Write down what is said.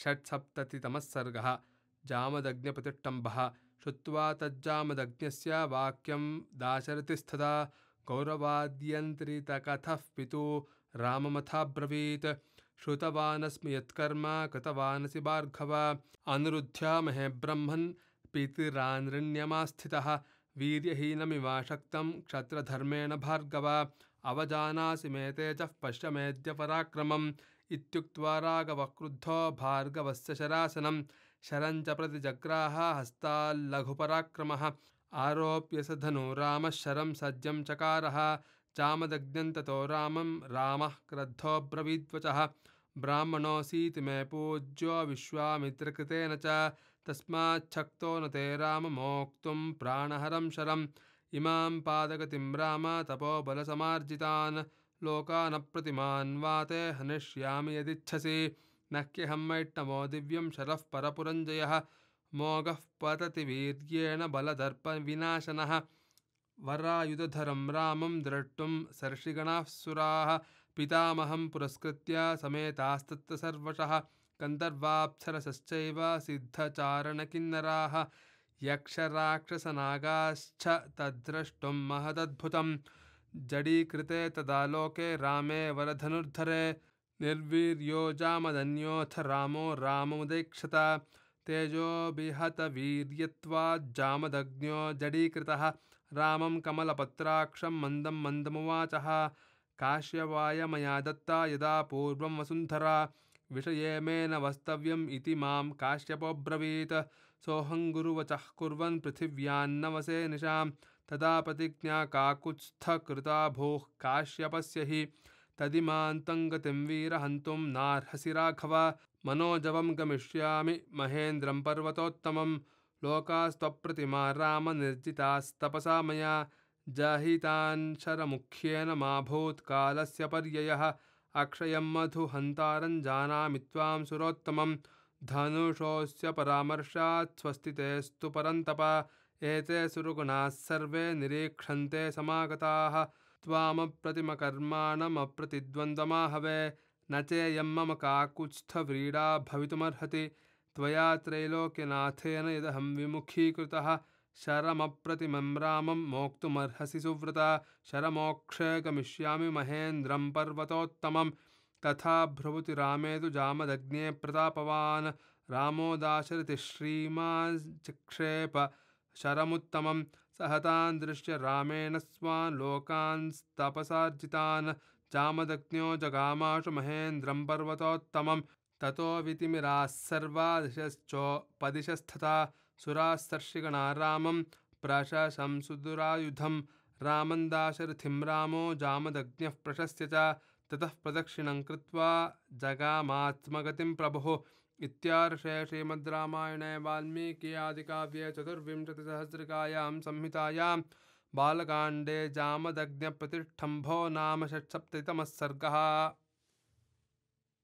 षट्सप्ततितमः सर्गः। जामदग्न्यप्रतिष्ठम्भः। श्रुत्वा तज्जामदग्न्यस्य वाक्यं दाशरथिस्तदा कौरवाद्यन्त्रितकथः पितुः राममथाब्रवीत्। श्रुतवानस्मि यत्कर्म कृतवानसि भार्गव अनुरुध्य महे ब्रह्मन् प्रीतिरानृण्यमास्थितः वीर्यहीनमिवाशक्तं क्षत्रधर्मेण भार्गव अवजानासि मे तेजः पश्य मेऽद्य पराक्रमम् इत्युक्त्वा राघवः क्रुद्धो भार्गवस्य शरासनं शरञ्च प्रतिजग्राह हस्ताल्लघुपराक्रमः आरोप्य स धनु रामः शरं सज्जं चकारः जामदग्न्यं ततो रामः क्रुद्धोऽब्रवीद्वचः ब्राह्मणोऽसीति मे पूज्यो विश्वामित्रकृतेन च तस्माच्छक्तो न ते राममोक्तुं प्राणहरं शरम् इमां पादगतिं राम तपोबलसमार्जितान् लोकानप्रतिमान् वाते हनिष्यामि यदिच्छसि न ह्यहं वैष्णवो दिव्यं शरः परपुरञ्जयः मोघः पतति वीर्येण बलदर्पविनाशनः वरायुधधरं रामं द्रष्टुं सर्षिगणाः सुराः पितामहं पुरस्कृत्य समेतास्तत्र सर्वशः गन्धर्वाप्सरसश्चैव सिद्धचारणकिन्नराः यक्षराक्षसनागाश्च तद्द्रष्टुं महदद्भुतं जडीकृते तदा लोके रामे वरधनुर्धरे निर्वीर्यो जामदन्योऽथ रामो राममुदैक्षत तेजोभिहतवीर्यत्वाज्जामदग्न्यो जडीकृतः रामं कमलपत्राक्षं मन्दं मन्दमुवाचः काश्यपाय मया दत्ता यदा पूर्वं वसुन्धरा विषये मे न वस्तव्यम् इति मां काश्यपोऽब्रवीत् सोऽहं गुरुवचः कुर्वन् पृथिव्यान्नवसे निशां तदा प्रतिज्ञा काकुत्स्थकृता भूः काश्यपस्य हि तदिमान्तं गतिं वीर हन्तुं नार्हसि राघव मनोजवं गमिष्यामि महेन्द्रं पर्वतोत्तमं लोकास्त्वप्रतिमा राम निर्जितास्तपसा मया जहितान् शरमुख्येन मा भूत्कालस्य पर्ययः अक्षयं मधुहन्तारं जानामि त्वां सुरोत्तमं धनुषोऽस्य परामर्शात् स्वस्तितेस्तु परन्तप एते सुरगुणाः सर्वे निरीक्षन्ते समागताः त्वामप्रतिमकर्माणमप्रतिद्वन्द्वमाहवे न चेयं मम काकुत्स्थव्रीडा भवितुमर्हति त्वया त्रैलोक्यनाथेन यदहं विमुखीकृतः शरमप्रतिमं रामं मोक्तुमर्हसि सुव्रता शरमोक्षे गमिष्यामि महेन्द्रं पर्वतोत्तमं तथा ब्रुवति रामे तु जामदग्ने प्रतापवान् रामो दाशरथिः श्रीमाञ्चिक्षेप शरमुत्तमं सहतान् दृश्य रामेण स्वान् लोकांस्तपसार्जितान् जामदग्न्यो जगामाशु महेन्द्रं पर्वतोत्तमं ततो वितिमिराः सर्वा दिशश्चोपदिशस्तथा सुराः सर्षिगणा रामं प्रशशं सुदुरायुधं रामं दाशरथिं रामो जामदग्न्यः प्रशस्य च ततः प्रदक्षिणं कृत्वा जगामात्मगतिं प्रभुः इत्यार्षे श्रीमद् रामायणे वाल्मीकि आदिकाव्ये चतुर्विंशतिसहस्रिकायां संहितायां बालकाण्डे जामदग्न्यप्रतिष्ठम्भो नाम षट्सप्ततितमः सर्गः।